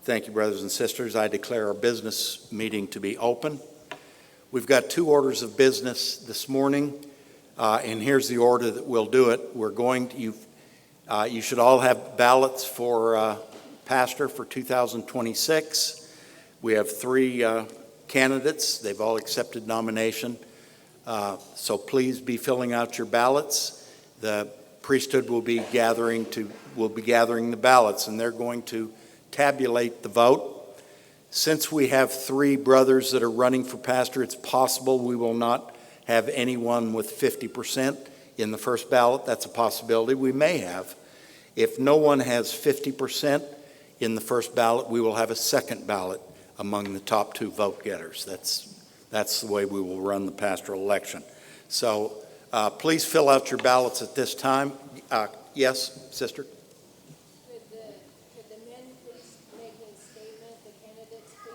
Thank you, brothers and sisters. I declare our business meeting to be open. We've got 2 orders of business this morning, and here's the order that we'll do it. You should all have ballots for pastor for 2026. We have 3 candidates. They've all accepted nomination. So please be filling out your ballots. The priesthood will be gathering the ballots, and they're going to tabulate the vote. Since we have 3 brothers that are running for pastor, it's possible we will not have anyone with 50% in the first ballot. That's a possibility. We may have. If no one has 50% in the first ballot, we will have a second ballot among the top 2 vote getters. That's the way we will run the pastoral election. So please fill out your ballots at this time. Yes, sister?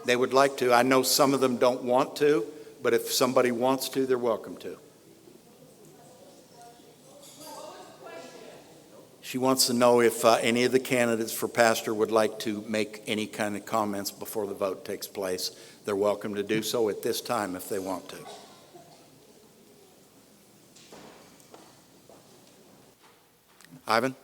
They would like to. I know some of them don't want to, but if somebody wants to, they're welcome to. She wants to know if any of the candidates for pastor would like to make any kind of comments before the vote takes place. They're welcome to do so at this time if they want to. Ivan?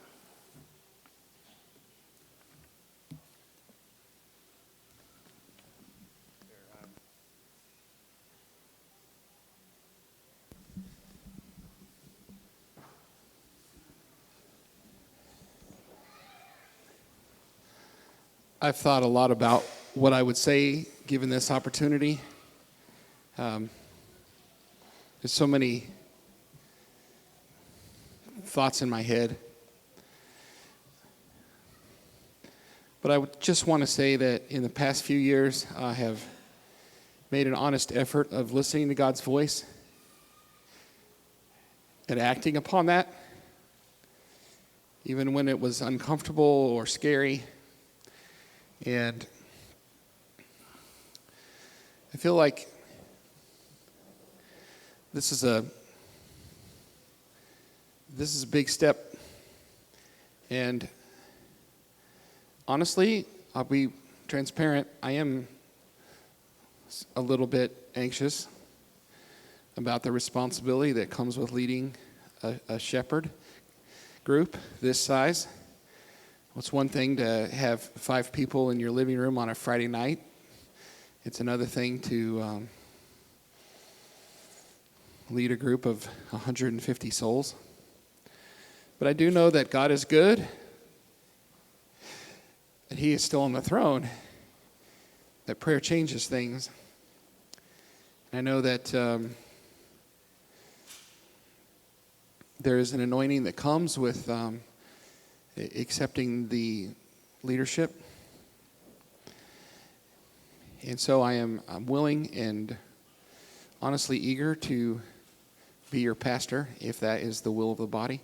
I've thought a lot about what I would say given this opportunity. There's so many thoughts in my head. But I would just want to say that in the past few years, I have made an honest effort of listening to God's voice and acting upon that, even when it was uncomfortable or scary. And I feel like this is a big step. And honestly, I'll be transparent, I am a little bit anxious about the responsibility that comes with leading a shepherd group this size. It's one thing to have 5 people in your living room on a Friday night. It's another thing to lead a group of 150 souls. But I do know that God is good, that He is still on the throne, that prayer changes things. And I know that there is an anointing that comes with accepting the leadership. And so I'm willing and honestly eager to be your pastor if that is the will of the body.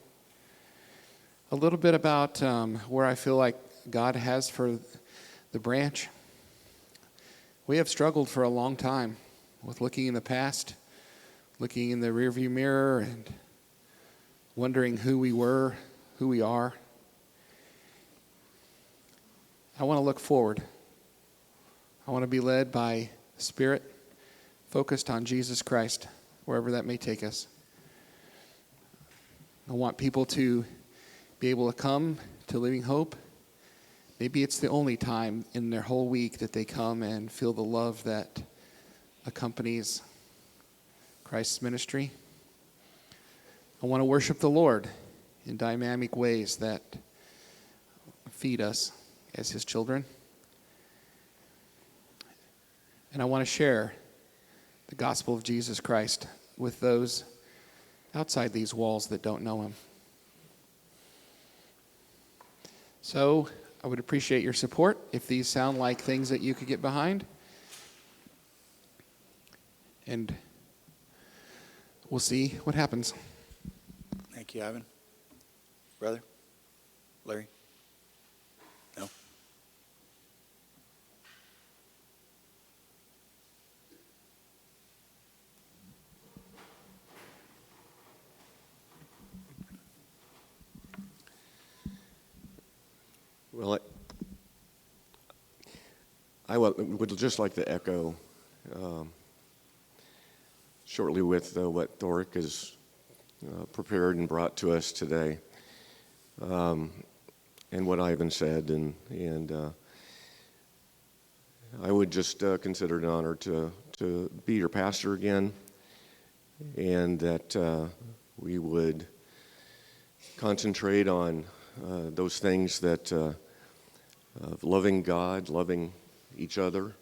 A little bit about where I feel like God has for the branch. We have struggled for a long time with looking in the past, looking in the rearview mirror, and wondering who we were, who we are. I want to look forward. I want to be led by the Spirit, focused on Jesus Christ, wherever that may take us. I want people to be able to come to Living Hope. Maybe it's the only time in their whole week that they come and feel the love that accompanies Christ's ministry. I want to worship the Lord in dynamic ways that feed us as His children. And I want to share the gospel of Jesus Christ with those outside these walls that don't know Him. So I would appreciate your support if these sound like things that you could get behind. And we'll see what happens. Thank you, Ivan. Brother? Larry? No? Well, I would just like to echo shortly with what Thoric has prepared and brought to us today, and what Ivan said, and I would just consider it an honor to be your pastor again, and that we would concentrate on those things that of loving God, loving each other,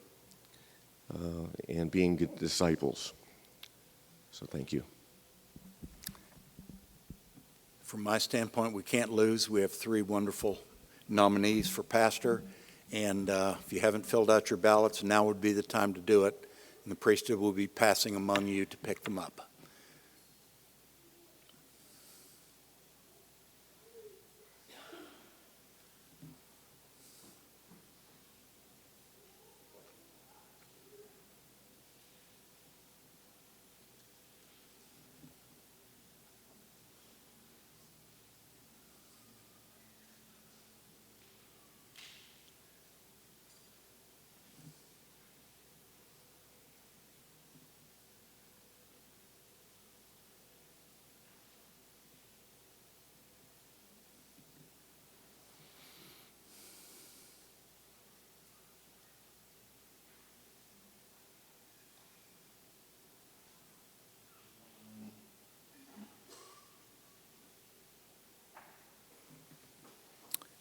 and being good disciples. So thank you. From my standpoint, we can't lose. We have 3 wonderful nominees for pastor, and if you haven't filled out your ballots, now would be the time to do it, and the priesthood will be passing among you to pick them up.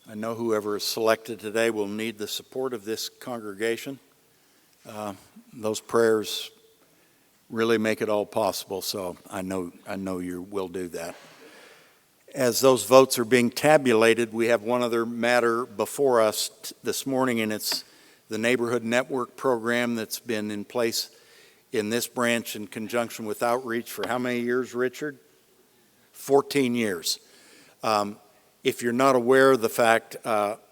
I know whoever is selected today will need the support of this congregation. Those prayers really make it all possible, so I know you will do that. As those votes are being tabulated, we have one other matter before us this morning, and it's the Neighborhood Network program that's been in place in this branch in conjunction with Outreach for how many years, Richard? 14 years. If you're not aware of the fact,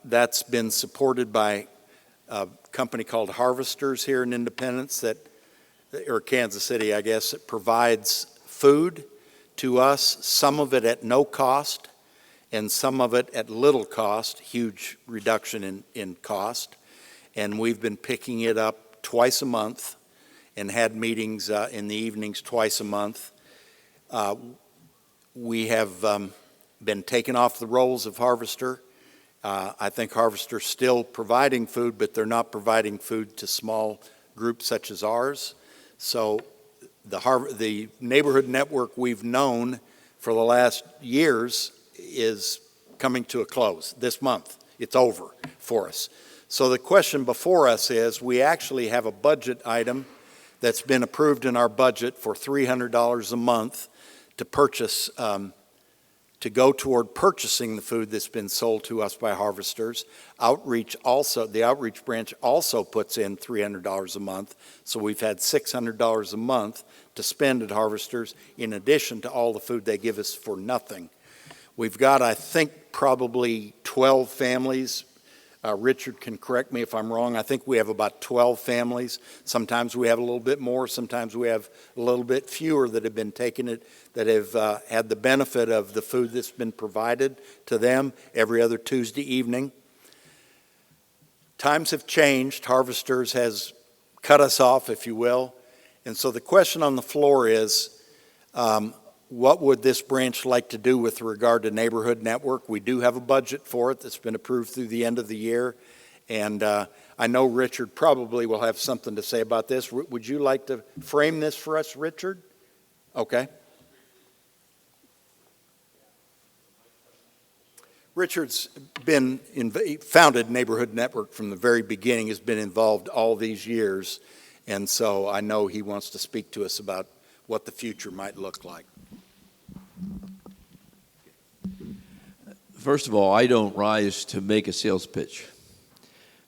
that's been supported by a company called Harvesters here in Independence, or Kansas City, I guess, that provides food to us, some of it at no cost and some of it at little cost, huge reduction in cost. And we've been picking it up twice a month and had meetings in the evenings twice a month. We have been taken off the rolls of Harvester. I think Harvester's still providing food, but they're not providing food to small groups such as ours. So the neighborhood network we've known for the last years is coming to a close this month. It's over for us. So the question before us is, we actually have a budget item that's been approved in our budget for $300 a month to purchase to go toward purchasing the food that's been sold to us by Harvesters. The Outreach branch also puts in $300 a month, so we've had $600 a month to spend at Harvesters in addition to all the food they give us for nothing. We've got, I think, probably 12 families. Richard can correct me if I'm wrong. I think we have about 12 families. Sometimes we have a little bit more. Sometimes we have a little bit fewer that have been taking it, that have had the benefit of the food that's been provided to them every other Tuesday evening. Times have changed. Harvesters has cut us off, if you will. And so the question on the floor is, what would this branch like to do with regard to Neighborhood Network? We do have a budget for it that's been approved through the end of the year. And I know Richard probably will have something to say about this. Would you like to frame this for us, Richard? Okay. Richard's been founded Neighborhood Network from the very beginning, has been involved all these years. And so I know he wants to speak to us about what the future might look like. First of all, I don't rise to make a sales pitch.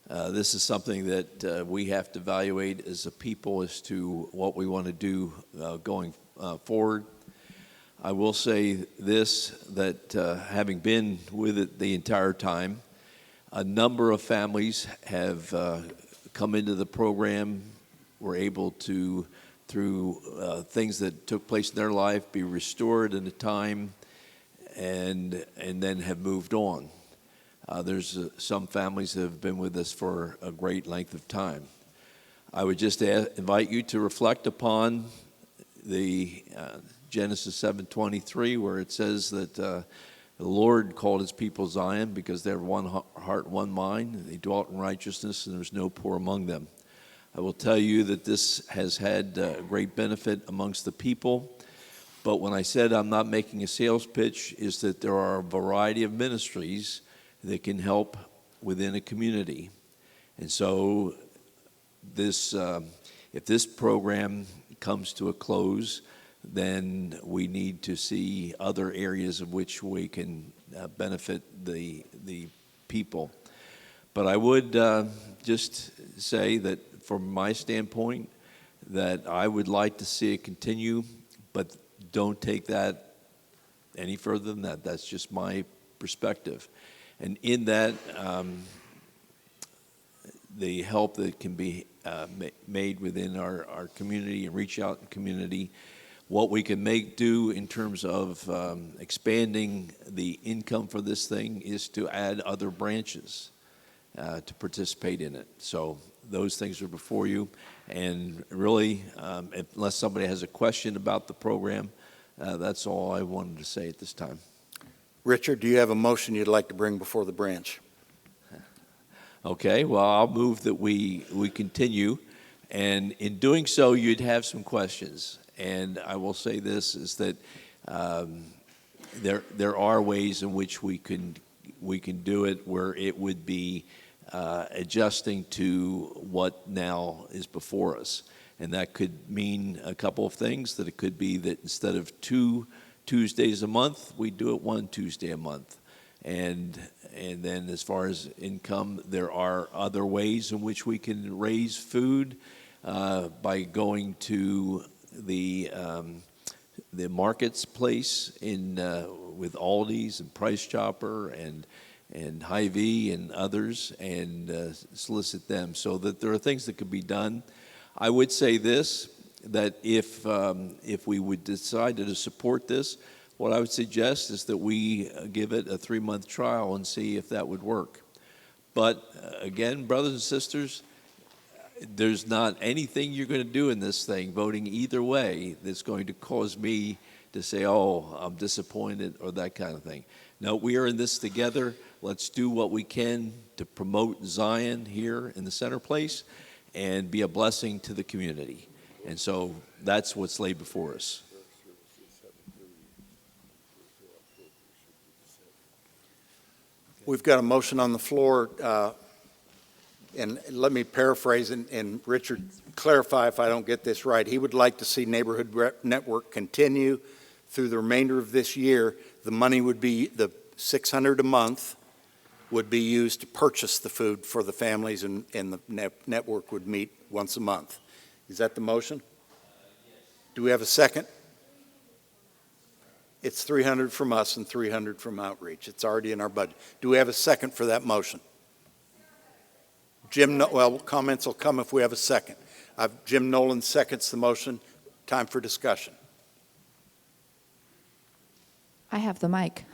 This is something that we have to evaluate as a people as to what we want to do going forward. I will say this, that having been with it the entire time, a number of families have come into the program, were able to, through things that took place in their life, be restored in a time, and then have moved on. There's some families that have been with us for a great length of time. I would just invite you to reflect upon the Genesis 7:23, where it says that the Lord called his people Zion because they have one heart, one mind, and they dwelt in righteousness, and there was no poor among them. I will tell you that this has had great benefit amongst the people. But when I said I'm not making a sales pitch, is that there are a variety of ministries that can help within a community. And so this, if this program comes to a close, then we need to see other areas of which we can benefit the people. But I would just say that from my standpoint, that I would like to see it continue, but don't take that any further than that. That's just my perspective. And in that, the help that can be made within our community and reach out in community, what we can do in terms of expanding the income for this thing is to add other branches to participate in it. So those things are before you. And really, unless somebody has a question about the program, that's all I wanted to say at this time. Richard, do you have a motion you'd like to bring before the branch? Okay, well, I'll move that we continue. And in doing so, you'd have some questions. And I will say this, is that there are ways in which we can do it where it would be adjusting to what now is before us. And that could mean a couple of things, that it could be that instead of 2 Tuesdays a month, we do it 1 Tuesday a month. And then as far as income, there are other ways in which we can raise food by going to the marketplace with Aldi's and Price Chopper and Hy-Vee and others, and solicit them, so that there are things that could be done. I would say this, that if we would decide to support this, what I would suggest is that we give it a 3-month trial and see if that would work. But again, brothers and sisters, there's not anything you're going to do in this thing, voting either way, that's going to cause me to say, oh, I'm disappointed, or that kind of thing. No, we are in this together. Let's do what we can to promote Zion here in the center place and be a blessing to the community. And so that's what's laid before us. We've got a motion on the floor, and let me paraphrase, and Richard, clarify if I don't get this right. He would like to see Neighborhood Network continue through the remainder of this year. The money would be, the $600 a month would be used to purchase the food for the families, and the network would meet once a month. Is that the motion? Do we have a second? It's $300 from us and $300 from Outreach. It's already in our budget. Do we have a second for that motion? Well, comments will come if we have a second. Jim Nolan seconds the motion. Time for discussion. I have the mic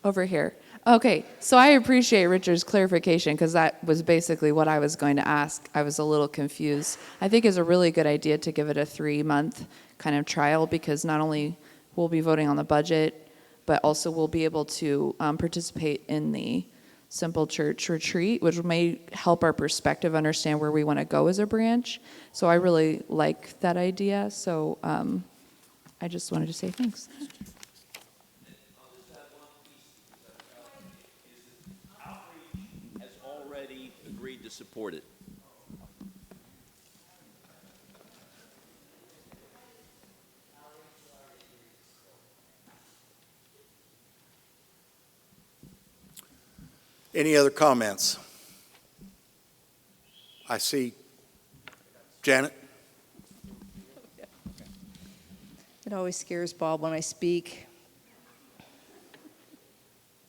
over here. Okay, so I appreciate Richard's clarification, because that was basically what I was going to ask. I was a little confused. I think it's a really good idea to give it a 3-month kind of trial, because not only we'll be voting on the budget, but also we'll be able to participate in the Simple Church retreat, which may help our perspective understand where we want to go as a branch. So I really like that idea. So I just wanted to say thanks. Has already agreed to support it. Any other comments? I see Janet. It always scares Bob when I speak.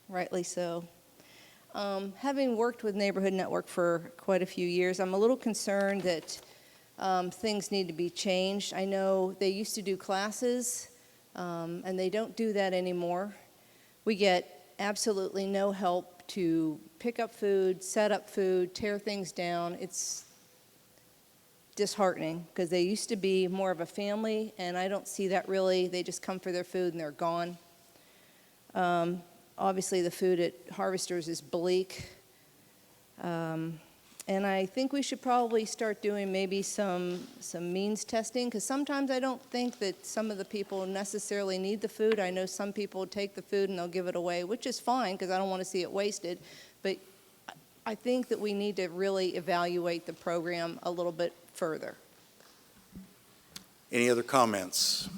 Rightly so. Having worked with Neighborhood Network for quite a few years, I'm a little concerned that things need to be changed. I know they used to do classes, and they don't do that anymore. We get absolutely no help to pick up food, set up food, tear things down. It's disheartening because they used to be more of a family, and I don't see that really. They just come for their food and they're gone. Obviously, the food at Harvesters is bleak. And I think we should probably start doing maybe some means testing, because sometimes I don't think that some of the people necessarily need the food. I know some people take the food and they'll give it away, which is fine because I don't want to see it wasted. But I think that we need to really evaluate the program a little bit further. Any other comments?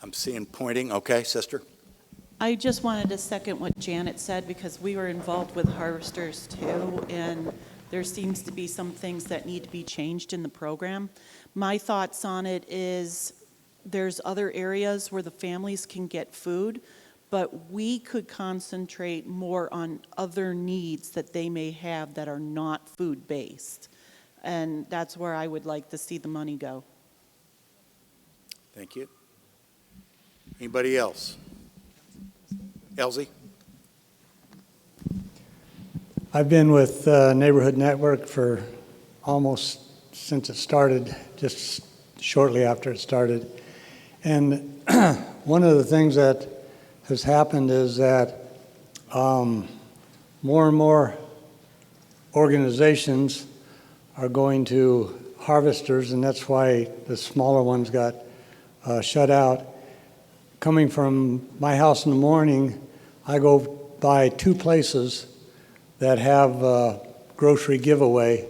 I'm seeing pointing. Okay, sister. I just wanted to second what Janet said, because we were involved with Harvesters too, and there seems to be some things that need to be changed in the program. My thoughts on it is there's other areas where the families can get food, but we could concentrate more on other needs that they may have that are not food-based. And that's where I would like to see the money go. Thank you. Anybody else? Elsie? I've been with Neighborhood Network for almost since it started, just shortly after it started. And one of the things that has happened is that more and more organizations are going to Harvesters, and that's why the smaller ones got shut out. Coming from my house in the morning, I go by two places that have grocery giveaway,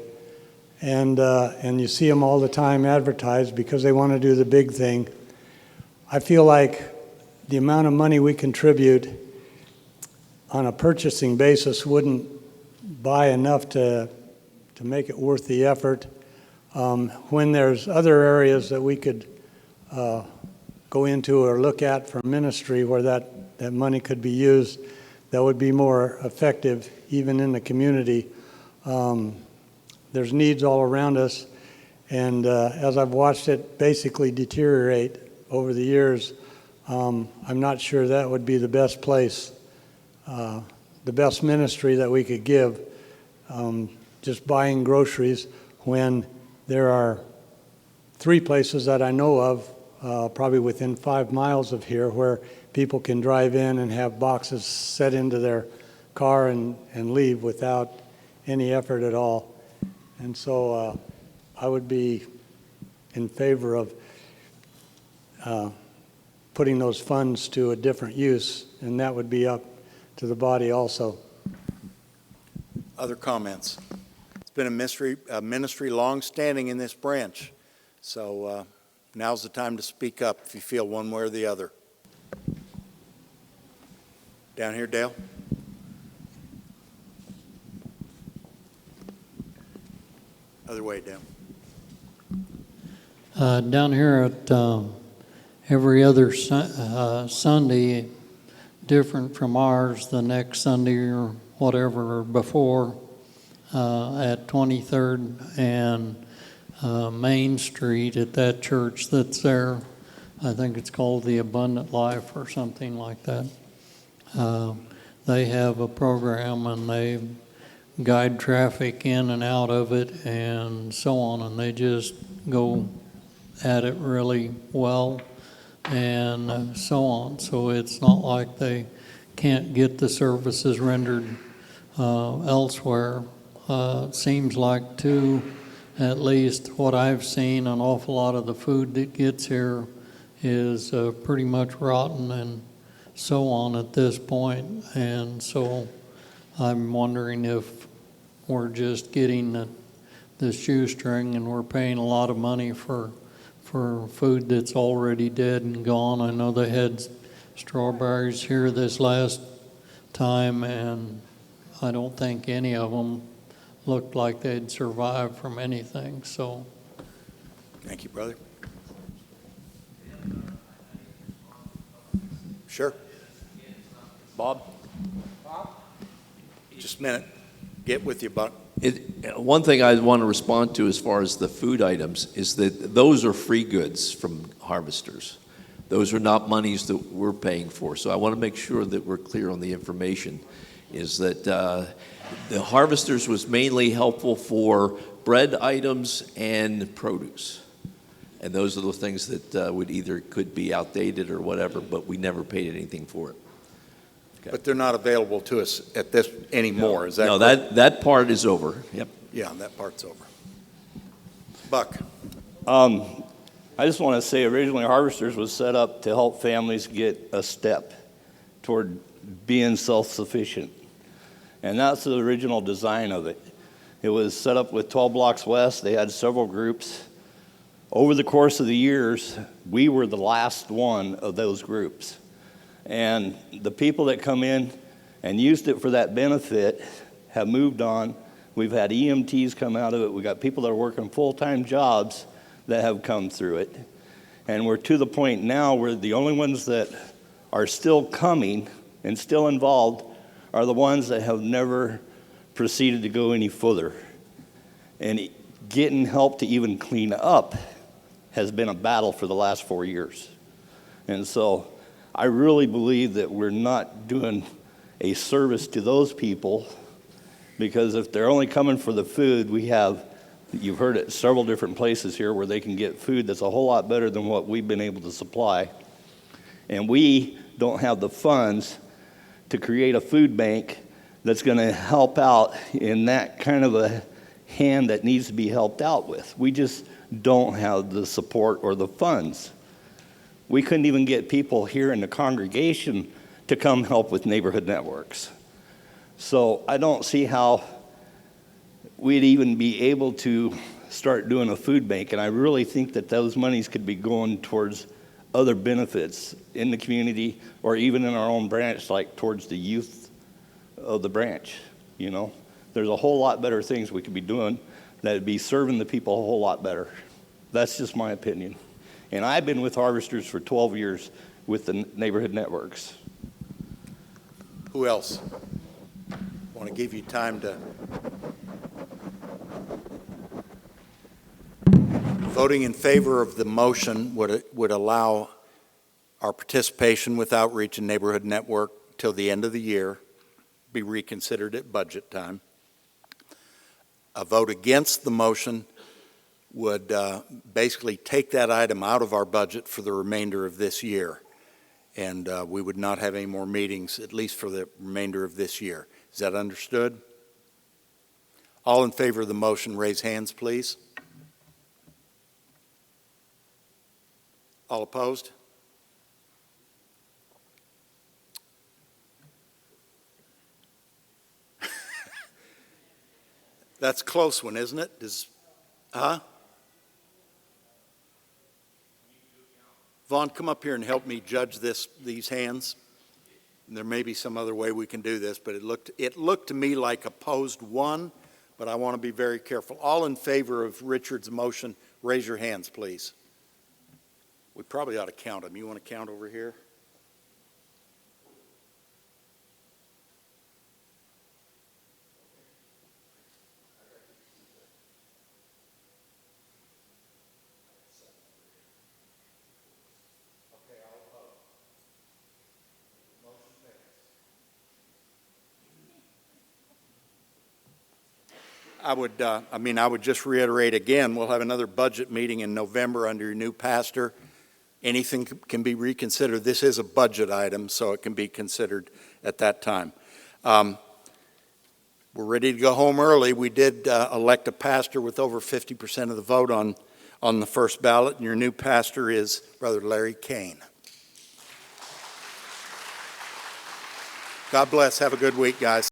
and you see them all the time advertised because they want to do the big thing. I feel like the amount of money we contribute on a purchasing basis wouldn't buy enough to make it worth the effort. When there's other areas that we could go into or look at for ministry where that money could be used, that would be more effective even in the community. There's needs all around us, and as I've watched it basically deteriorate over the years, I'm not sure that would be the best place, the best ministry that we could give, just buying groceries, when there are 3 places that I know of, probably within 5 miles of here, where people can drive in and have boxes set into their car and leave without any effort at all. And so I would be in favor of putting those funds to a different use, and that would be up to the body also. Other comments? It's been a ministry long-standing in this branch, so now's the time to speak up if you feel one way or the other. Down here, Dale. Other way, Dale. Down here at every other Sunday, different from ours, the next Sunday or whatever before, at 23rd and Main Street at that church that's there. I think it's called the Abundant Life or something like that. They have a program and they guide traffic in and out of it and so on, and they just go at it really well and so on. So it's not like they can't get the services rendered elsewhere. It seems like, too, at least what I've seen, an awful lot of the food that gets here is pretty much rotten and so on at this point. And so I'm wondering if we're just getting the shoestring and we're paying a lot of money for food that's already dead and gone. I know they had strawberries here this last time, and I don't think any of them looked like they'd survived from anything. So, Thank you, brother. Sure. Bob? Just a minute. Get with you, Buck. One thing I want to respond to as far as the food items is that those are free goods from Harvesters. Those are not monies that we're paying for. So I want to make sure that we're clear on the information, is that the harvesters was mainly helpful for bread items and produce. And those are the things that would either could be outdated or whatever, but we never paid anything for it. Okay. But they're not available to us at this anymore, is that No, correct? that part is over. Yep. Yeah, that part's over. Buck? I just want to say originally Harvesters was set up to help families get a step toward being self-sufficient. And that's the original design of it. It was set up with 12 Blocks West. They had several groups. Over the course of the years, we were the last one of those groups. And the people that come in and used it for that benefit have moved on. We've had EMTs come out of it. We've got people that are working full-time jobs that have come through it. And we're to the point now where the only ones that are still coming and still involved are the ones that have never proceeded to go any further. And getting help to even clean up has been a battle for the last 4 years. And so I really believe that we're not doing a service to those people, because if they're only coming for the food, we have, you've heard it several different places here where they can get food that's a whole lot better than what we've been able to supply. And we don't have the funds to create a food bank that's going to help out in that kind of a hand that needs to be helped out with. We just don't have the support or the funds. We couldn't even get people here in the congregation to come help with neighborhood networks. So I don't see how we'd even be able to start doing a food bank. And I really think that those monies could be going towards other benefits in the community, or even in our own branch, like towards the youth of the branch. You know, there's a whole lot better things we could be doing that would be serving the people a whole lot better. That's just my opinion. And I've been with Harvesters for 12 years with the neighborhood networks. Who else? Want to give you time to. Voting in favor of the motion would allow our participation with Outreach and Neighborhood Network till the end of the year, be reconsidered at budget time. A vote against the motion would basically take that item out of our budget for the remainder of this year. And we would not have any more meetings, at least for the remainder of this year. Is that understood? All in favor of the motion, raise hands, please. All opposed? That's a close one, isn't it? Vaughn, come up here and help me judge these hands. And there may be some other way we can do this, but it looked to me like opposed one, but I want to be very careful. All in favor of Richard's motion, raise your hands, please. We probably ought to count them. You want to count over here? I would just reiterate again, we'll have another budget meeting in November under your new pastor. Anything can be reconsidered. This is a budget item, so it can be considered at that time. We're ready to go home early. We did elect a pastor with over 50% of the vote on the first ballot, and your new pastor is Brother Larry Kane. God bless. Have a good week, guys.